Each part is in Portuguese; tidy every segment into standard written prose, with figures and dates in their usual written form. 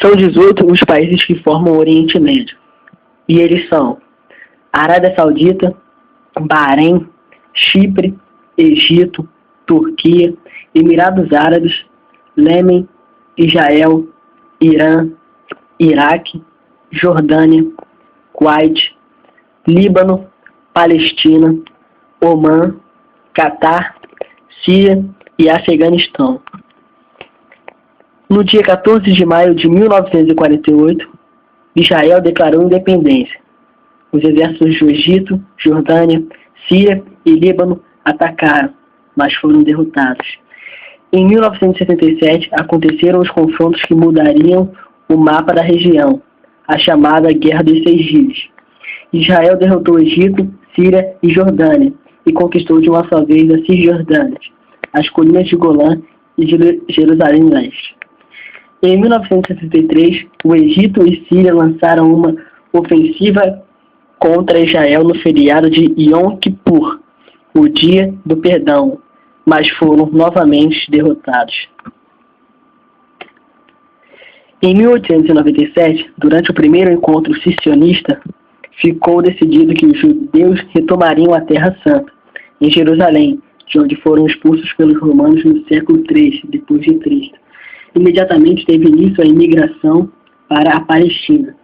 São 18 os países que formam o Oriente Médio. E eles são Arábia Saudita, Bahrein, Chipre, Egito, Turquia, Emirados Árabes, Iêmen, Israel, Irã, Iraque, Jordânia, Kuwait, Líbano, Palestina, Omã, Catar, Síria e Afeganistão. No dia 14 de maio de 1948, Israel declarou independência. Os exércitos do Egito, Jordânia, Síria e Líbano atacaram, mas foram derrotados. Em 1967, aconteceram os confrontos que mudariam o mapa da região, a chamada Guerra dos Seis Dias. Israel derrotou o Egito, Síria e Jordânia e conquistou de uma só vez a Cisjordânia, as colinas de Golã e Jerusalém Leste. Em 1963, o Egito e Síria lançaram uma ofensiva contra Israel no feriado de Yom Kippur, o Dia do Perdão, mas foram novamente derrotados. Em 1897, durante o primeiro encontro cissionista, ficou decidido que os judeus retomariam a Terra Santa, em Jerusalém, de onde foram expulsos pelos romanos no século III depois de Cristo. Imediatamente teve início a imigração para a Palestina,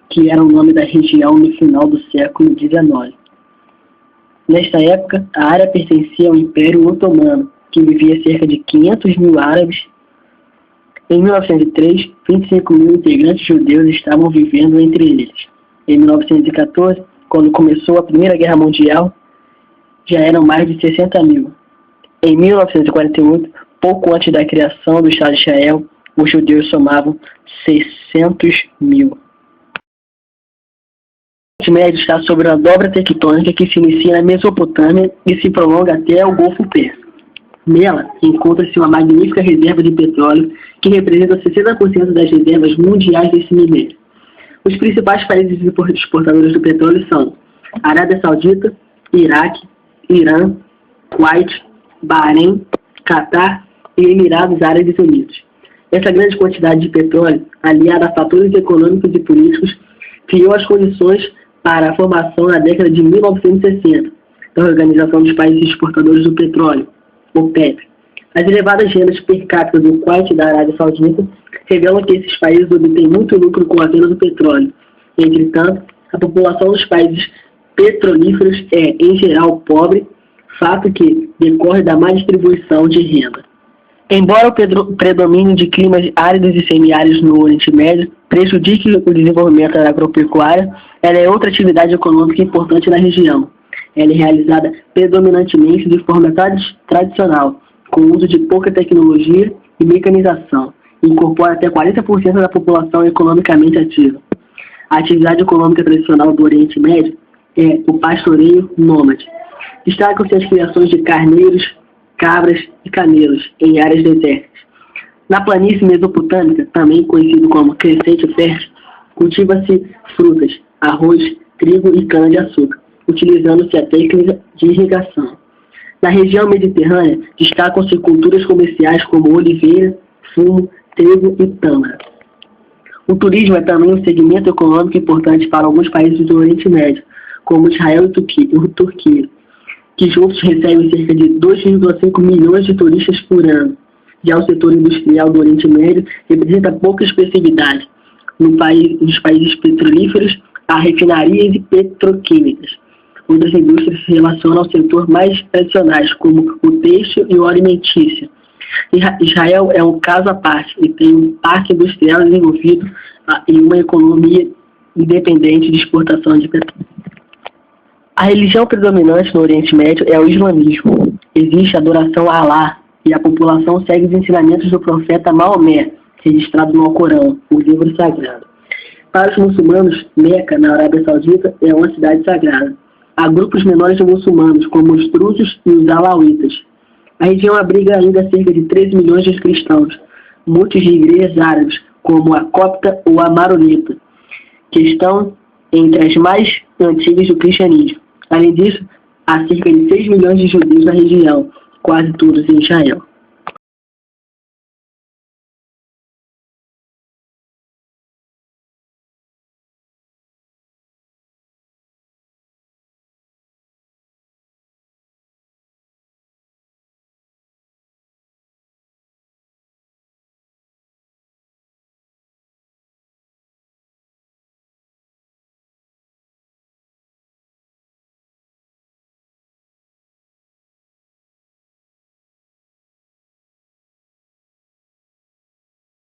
que era o nome da região no final do século XIX. Nesta época, a área pertencia ao Império Otomano, que vivia cerca de 500 mil árabes. Em 1903, 25 mil integrantes judeus estavam vivendo entre eles. Em 1914, quando começou a Primeira Guerra Mundial, já eram mais de 60 mil. Em 1948, pouco antes da criação do Estado de Israel, os judeus somavam 600 mil. O Oriente Médio está sobre uma dobra tectônica que se inicia na Mesopotâmia e se prolonga até o Golfo Pérsico. Nela, encontra-se uma magnífica reserva de petróleo que representa 60% das reservas mundiais desse minério. Os principais países exportadores do petróleo são Arábia Saudita, Iraque, Irã, Kuwait, Bahrein, Catar e Emirados Árabes Unidos. Essa grande quantidade de petróleo, aliada a fatores econômicos e políticos, criou as condições para a formação na década de 1960 da Organização dos Países Exportadores do Petróleo, OPEP. As elevadas rendas per capita do Kuwait e da Arábia Saudita revelam que esses países obtêm muito lucro com a venda do petróleo. Entretanto, a população dos países petrolíferos é, em geral, pobre, fato que decorre da má distribuição de renda. Embora o predomínio de climas áridos e semiáridos no Oriente Médio prejudique o desenvolvimento da agropecuária, ela é outra atividade econômica importante na região. Ela é realizada predominantemente de forma tradicional, com o uso de pouca tecnologia e mecanização, e incorpora até 40% da população economicamente ativa. A atividade econômica tradicional do Oriente Médio é o pastoreio nômade. Destacam-se as criações de carneiros, cabras e camelos em áreas desérticas. Na planície mesopotâmica, também conhecido como crescente fértil, cultiva-se frutas, arroz, trigo e cana-de-açúcar, utilizando-se a técnica de irrigação. Na região mediterrânea, destacam-se culturas comerciais como oliveira, fumo, trigo e tâmara. O turismo é também um segmento econômico importante para alguns países do Oriente Médio, como Israel e Turquia, que juntos recebem cerca de 2,5 milhões de turistas por ano. Já o setor industrial do Oriente Médio representa pouca expressividade. Nos países petrolíferos, há refinarias e petroquímicas. Outras indústrias se relacionam ao setor mais tradicionais, como o têxtil e o alimentício. Israel é um caso à parte e tem um parque industrial desenvolvido e uma economia independente de exportação de petróleo. A religião predominante no Oriente Médio é o islamismo. Existe adoração a Alá e a população segue os ensinamentos do profeta Maomé, registrado no Alcorão, o livro sagrado. Para os muçulmanos, Meca, na Arábia Saudita, é uma cidade sagrada. Há grupos menores de muçulmanos, como os drusos e os alauítas. A região abriga ainda cerca de 13 milhões de cristãos, muitos de igrejas árabes, como a copta ou a maronita, que estão entre as mais antigas do cristianismo. Além disso, há cerca de 6 milhões de judeus na região, quase todos em Israel.